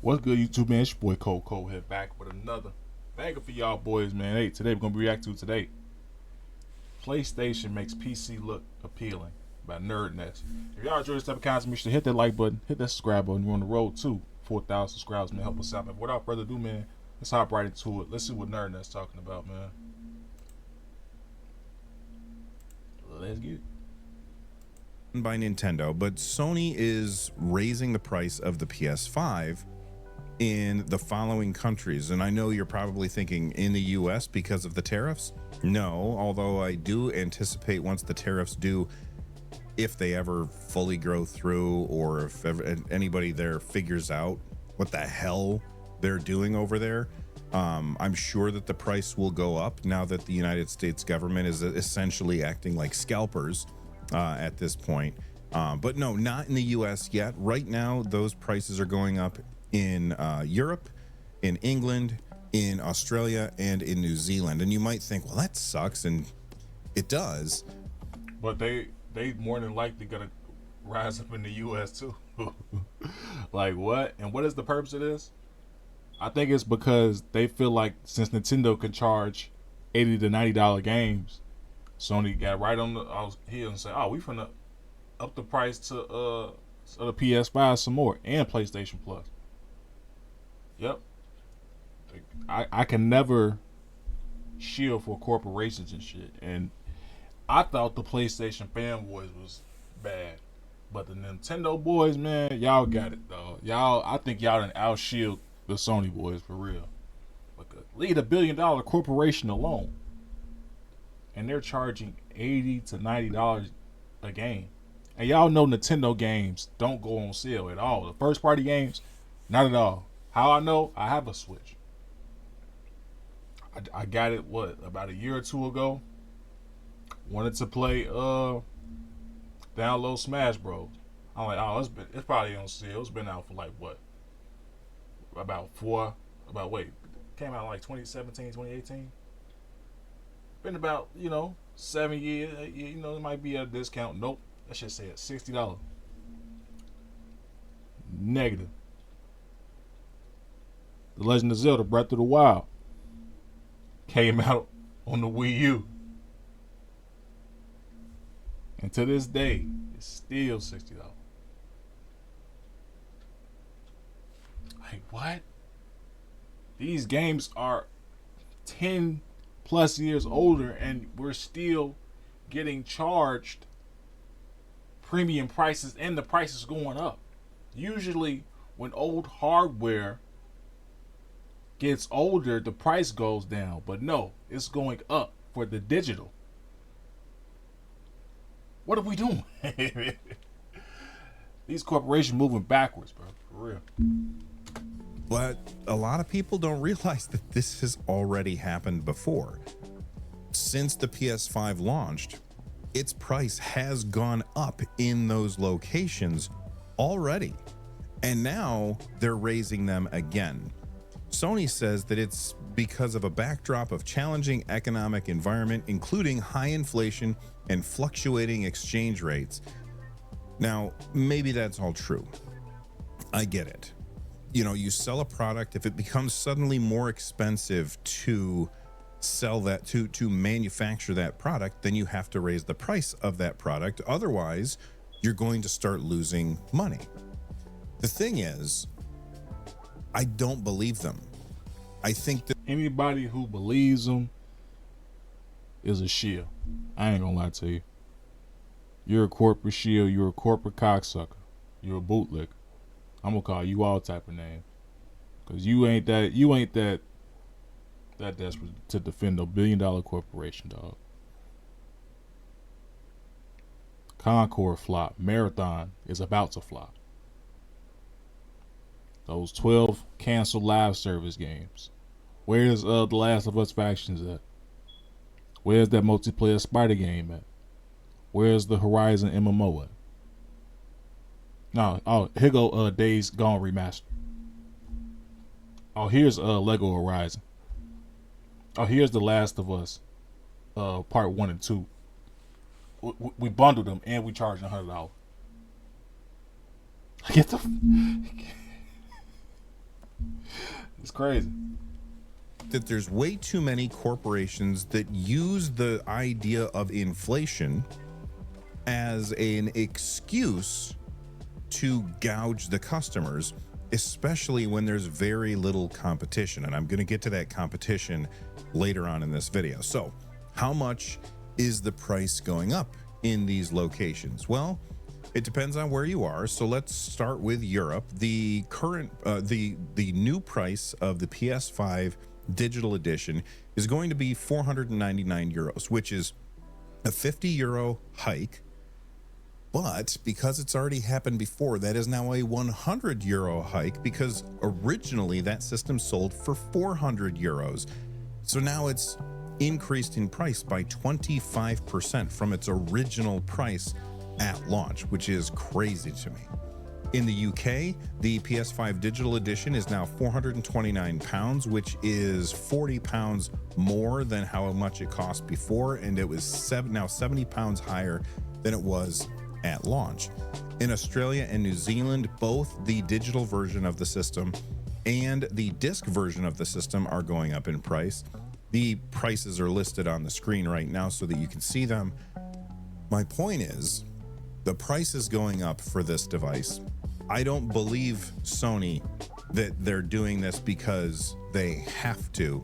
What's good, YouTube, man? It's your boy Cole here back with another banger for y'all boys, man. Hey, today we're gonna be reacting to today. PlayStation makes PC look appealing by Nerd Nest. If y'all enjoy this type of content, make sure to hit that like button, hit that subscribe button. We're on the road to 4,000 subscribers, man. Help us out, man. Without further ado, man, let's hop right into it. Let's see what Nerd Nest talking about, man. Let's get it. By Nintendo, but Sony is raising the price of the PS5 in the following countries. And I know you're probably thinking in the US because of the tariffs. No, although I do anticipate once the tariffs do, if they ever fully grow through, or if ever, anybody there figures out what the hell they're doing over there, I'm sure that the price will go up now that the United States government is essentially acting like scalpers at this point. But no, not in the US yet. Right now, those prices are going up in Europe, in England, in Australia, and in New Zealand. And you might think, well, that sucks, and it does. But they more than likely gonna rise up in the US too. Like what? And what is the purpose of this? I think it's because they feel like since Nintendo can charge $80 to $90 games, Sony got right on the here and said, "Oh, we finna up the price to the PS5 some more and PlayStation Plus." Yep, I can never shield for corporations and shit, and I thought the PlayStation fanboys was bad, but the Nintendo boys, man, y'all got it, dog. Y'all, I think y'all done outshield the Sony boys for real. Because lead $1 billion corporation alone, and they're charging $80 to $90 a game. And y'all know Nintendo games don't go on sale at all. The first party games, not at all. How I know? I have a Switch. I got it about a year or two ago. Wanted to play download Smash Bros. I'm like, oh, it's probably on sale. It's been out for like what? Came out like 2017, 2018. Been about, 7 years. It might be at a discount. Nope. That shit said $60. Negative. The Legend of Zelda Breath of the Wild came out on the Wii U. And to this day, it's still $60. Like, what? These games are 10 plus years older, and we're still getting charged premium prices, and the price is going up. Usually, when old hardware gets older, the price goes down. But no, it's going up for the digital. What are we doing? These corporations moving backwards, bro. For real. But a lot of people don't realize that this has already happened before. Since the PS5 launched, its price has gone up in those locations already. And now they're raising them again. Sony says that it's because of a backdrop of challenging economic environment, including high inflation and fluctuating exchange rates. Now, maybe that's all true. I get it. You sell a product, if it becomes suddenly more expensive to sell that, to manufacture that product, then you have to raise the price of that product. Otherwise, you're going to start losing money. The thing is, I don't believe them. I think that Anybody who believes them is a shill. I ain't gonna lie to you. You're a corporate shill. You're a corporate cocksucker. You're a bootlicker. I'm gonna call you all type of names, cause you ain't that desperate to defend a $1 billion corporation, dog. Concord flop. Marathon is about to flop. Those 12 canceled live service games. Where's The Last of Us Factions at? Where's that multiplayer Spider game at? Where's the Horizon MMO at? No, here go Days Gone remastered. Oh, here's Lego Horizon. Oh, here's The Last of Us part 1 and 2. We bundled them and we charged $100. Get the It's crazy. That there's way too many corporations that use the idea of inflation as an excuse to gouge the customers, especially when there's very little competition. And I'm going to get to that competition later on in this video. So, how much is the price going up in these locations? Well, it depends on where you are. So let's start with Europe. The current, the new price of the PS5 digital edition is going to be 499 euros, which is a 50 euro hike. But because it's already happened before, that is now a 100 euro hike, because originally that system sold for 400 euros. So now it's increased in price by 25% from its original price at launch, which is crazy to me. In the UK, the PS5 digital edition is now £429, which is £40 more than how much it cost before, and it was now £70 higher than it was at launch. In Australia and New Zealand, both the digital version of the system and the disc version of the system are going up in price. The prices are listed on the screen right now so that you can see them. My point is, the price is going up for this device. I don't believe Sony that they're doing this because they have to.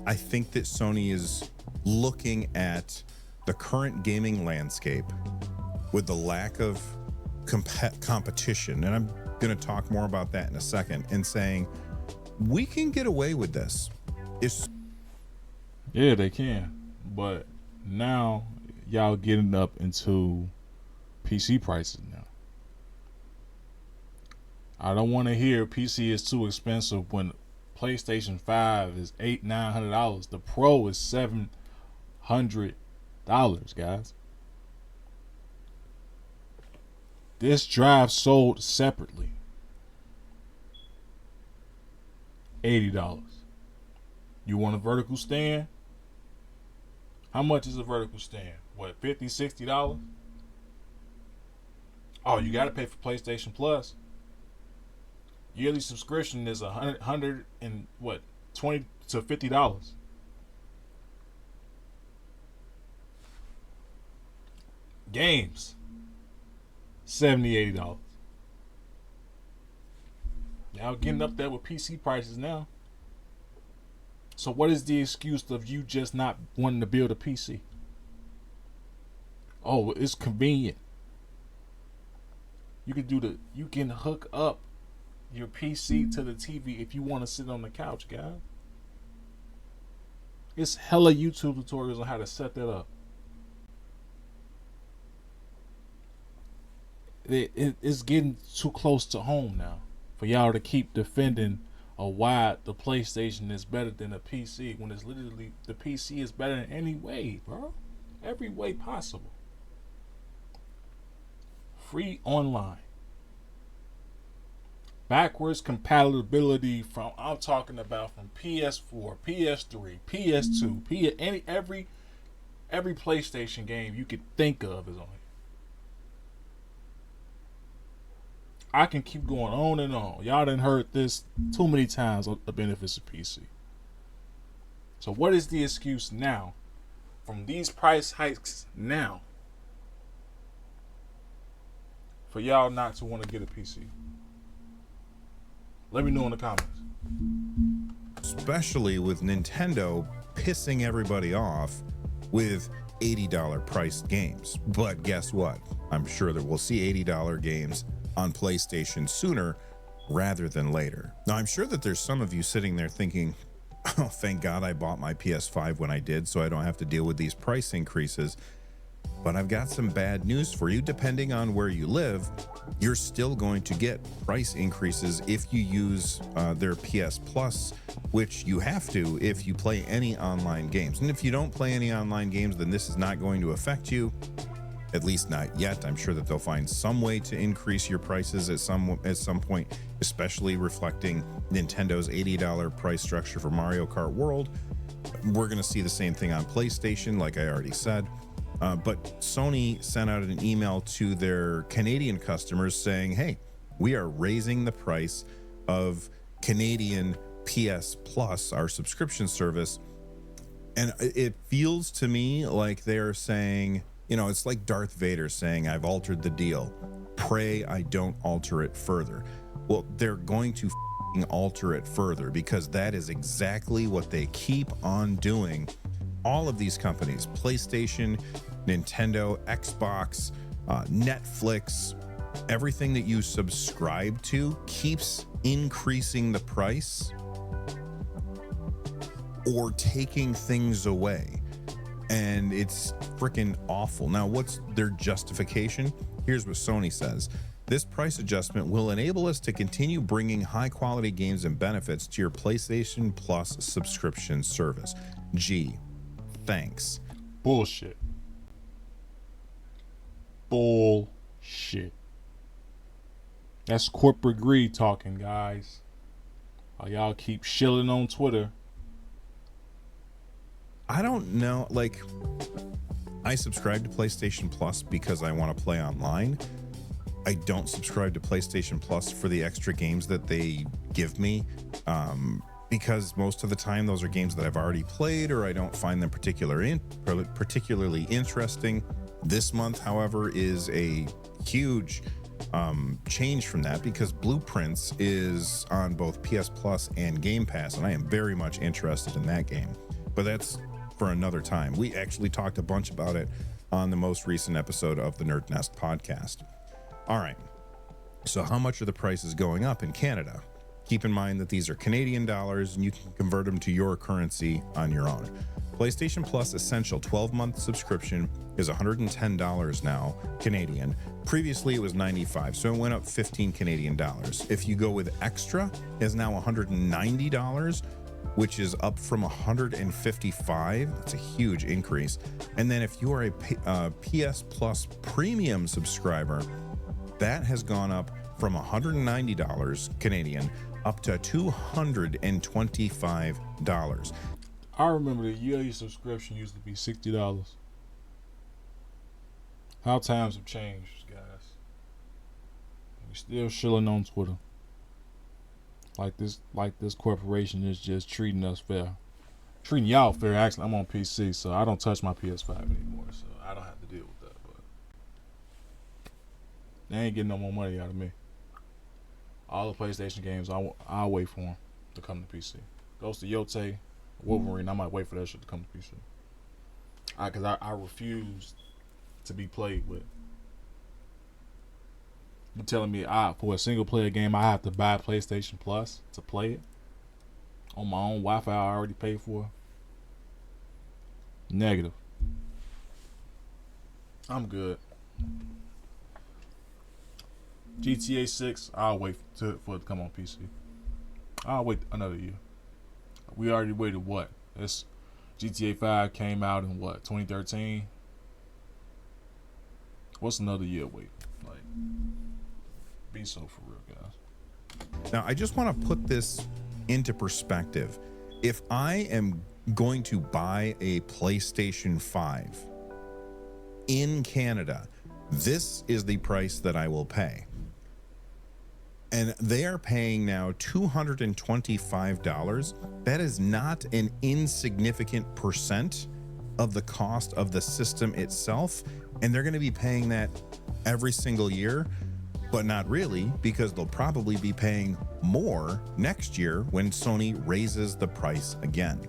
I think that Sony is looking at the current gaming landscape with the lack of competition, and I'm going to talk more about that in a second, and saying we can get away with this. Yeah, they can. But now y'all getting up into PC prices now. I don't want to hear PC is too expensive when PlayStation 5 is $800-900. The Pro is $700, guys. This drive sold separately. $80. You want a vertical stand? How much is a vertical stand? What, $50, $60? Oh, you gotta pay for PlayStation Plus. Yearly subscription is $100 and what, $20 to $50. Games, $70, $80. Y'all getting up there with PC prices now. So what is the excuse of you just not wanting to build a PC? Oh, it's convenient. You can hook up your PC to the TV if you want to sit on the couch, guys. It's hella YouTube tutorials on how to set that up. It's getting too close to home now for y'all to keep defending why the PlayStation is better than a PC when it's literally the PC is better in any way, bro. Every way possible. Free online. Backwards compatibility I'm talking about from PS4, PS3, PS2, every PlayStation game you could think of is on here. I can keep going on and on. Y'all done heard this too many times on the benefits of PC. So what is the excuse now from these price hikes now for y'all not to want to get a PC? Let me know in the comments. Especially with Nintendo pissing everybody off with $80 priced games. But guess what? I'm sure that we'll see $80 games on PlayStation sooner rather than later. Now, I'm sure that there's some of you sitting there thinking, oh, thank God I bought my PS5 when I did, so I don't have to deal with these price increases. But I've got some bad news for you. Depending on where you live, you're still going to get price increases if you use their PS Plus, which you have to if you play any online games. And if you don't play any online games, then this is not going to affect you. At least not yet. I'm sure that they'll find some way to increase your prices at some point, especially reflecting Nintendo's $80 price structure for Mario Kart World. We're going to see the same thing on PlayStation, like I already said. But Sony sent out an email to their Canadian customers saying, hey, we are raising the price of Canadian PS Plus, our subscription service. And it feels to me like they're saying, it's like Darth Vader saying, I've altered the deal. Pray I don't alter it further. Well, they're going to alter it further, because that is exactly what they keep on doing. All of these companies, PlayStation, Nintendo, Xbox, Netflix, everything that you subscribe to keeps increasing the price or taking things away. And it's freaking awful. Now, what's their justification? Here's what Sony says. This price adjustment will enable us to continue bringing high quality games and benefits to your PlayStation Plus subscription service. Gee, thanks. Bullshit. Bullshit. That's corporate greed talking, guys. While y'all keep shilling on Twitter. I don't know. Like, I subscribe to PlayStation Plus because I want to play online. I don't subscribe to PlayStation Plus for the extra games that they give me, because most of the time those are games that I've already played, or I don't find them particularly interesting. This month, however, is a huge change from that, because Blueprints is on both PS Plus and Game Pass, and I am very much interested in that game. But that's for another time. We actually talked a bunch about it on the most recent episode of the Nerd Nest podcast. All right. So how much are the prices going up in Canada? Keep in mind that these are Canadian dollars, and you can convert them to your currency on your own. PlayStation Plus Essential 12-month subscription is $110 now, Canadian. Previously, it was $95, so it went up 15 Canadian dollars. If you go with Extra, it's now $190, which is up from $155. That's a huge increase. And then if you are a PS Plus Premium subscriber, that has gone up from $190 Canadian up to $225. I remember the yearly subscription used to be $60. How times have changed, guys. We still shilling on Twitter. Like this corporation is just treating us fair. Treating y'all fair. Actually, I'm on PC, so I don't touch my PS5 anymore, so I don't have to deal with that. But they ain't getting no more money out of me. All the PlayStation games, I'll wait for them to come to PC. Goes to Yote, Wolverine, I might wait for that shit to come to PC. Because I refuse to be played with. You telling me for a single player game I have to buy PlayStation Plus to play it on my own Wi-Fi I already paid for? Negative. I'm good. GTA 6, I'll wait for it to come on PC. I'll wait another year. We already waited what? This GTA 5 came out in what, 2013? What's another year wait? Like, be so for real, guys. Now, I just want to put this into perspective. If I am going to buy a PlayStation 5 in Canada, this is the price that I will pay. And they are paying now $225. That is not an insignificant percent of the cost of the system itself. And they're going to be paying that every single year, but not really, because they'll probably be paying more next year when Sony raises the price again.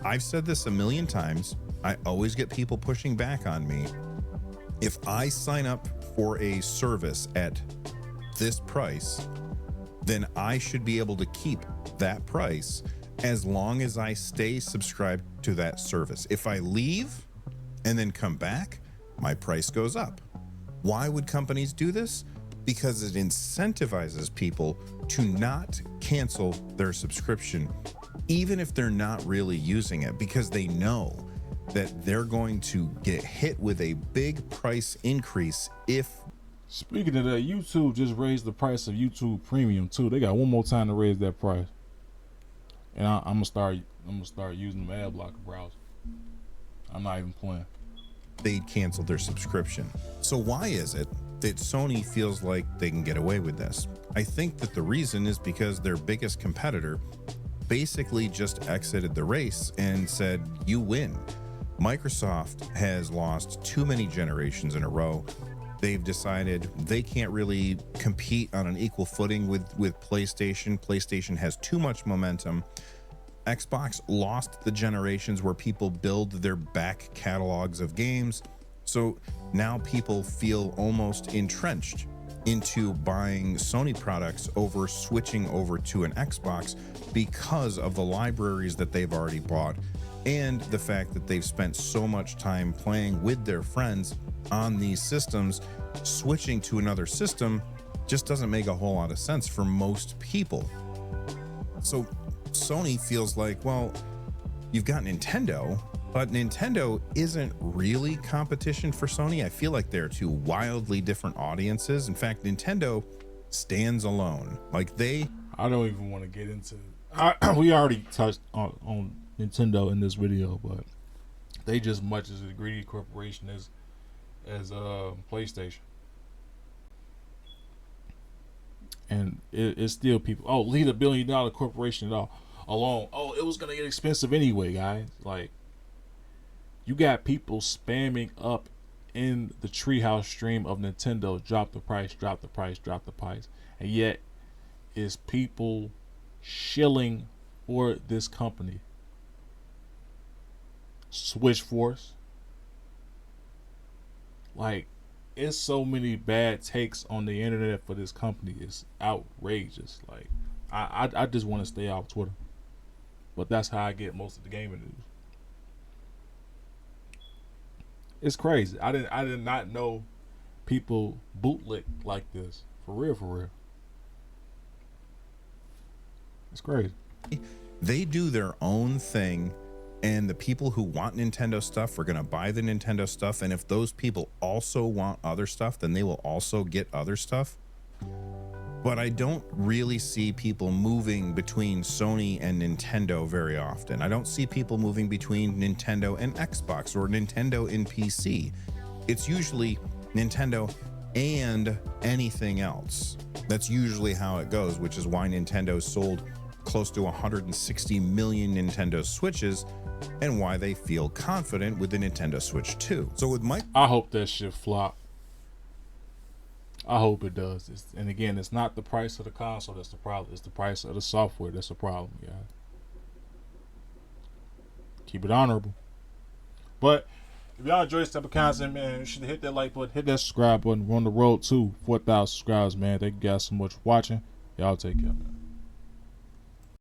I've said this a million times. I always get people pushing back on me. If I sign up for a service at this price, then I should be able to keep that price as long as I stay subscribed to that service. If I leave and then come back, my price goes up. Why would companies do this? Because it incentivizes people to not cancel their subscription, even if they're not really using it, because they know that they're going to get hit with a big price increase if. Speaking of that, YouTube just raised the price of YouTube Premium too. They got one more time to raise that price, and I'm gonna start using the ad blocker browser. I'm not even playing. They canceled their subscription. So why is it that Sony feels like they can get away with this? I think that the reason is because their biggest competitor basically just exited the race and said, you win. Microsoft has lost too many generations in a row. They've decided they can't really compete on an equal footing with PlayStation. PlayStation has too much momentum. Xbox lost the generations where people build their back catalogs of games. So now people feel almost entrenched into buying Sony products over switching over to an Xbox because of the libraries that they've already bought and the fact that they've spent so much time playing with their friends on these systems. Switching to another system just doesn't make a whole lot of sense for most people. So Sony feels like, well, you've got Nintendo, but Nintendo isn't really competition for Sony. I feel like they're two wildly different audiences. In fact, Nintendo stands alone. Like I don't even want to get into we already touched on Nintendo in this video, but they just much as a greedy corporation as PlayStation. And it's still people, oh, lead $1 billion corporation alone. Oh, it was gonna get expensive anyway, guys. Like, you got people spamming up in the treehouse stream of Nintendo, drop the price, drop the price, drop the price. And yet is people shilling for this company. Switch Force. Like, it's so many bad takes on the internet for this company. It's outrageous. Like, I just want to stay off Twitter. But that's how I get most of the gaming news. It's crazy. I did not know people bootlick like this. For real, for real. It's crazy. They do their own thing, and the people who want Nintendo stuff are going to buy the Nintendo stuff. And if those people also want other stuff, then they will also get other stuff. But I don't really see people moving between Sony and Nintendo very often. I don't see people moving between Nintendo and Xbox or Nintendo and PC. It's usually Nintendo and anything else. That's usually how it goes, which is why Nintendo sold close to 160 million Nintendo Switches and why they feel confident with the Nintendo Switch 2. So with Mike, I hope that shit flop. I hope it does. And again, it's not the price of the console that's the problem. It's the price of the software that's the problem, guys. Keep it honorable. But if y'all enjoy this type of content, man, you should hit that like button, hit that subscribe button. We're on the road to 4,000 subscribers, man. Thank you guys so much for watching. Y'all take care, man.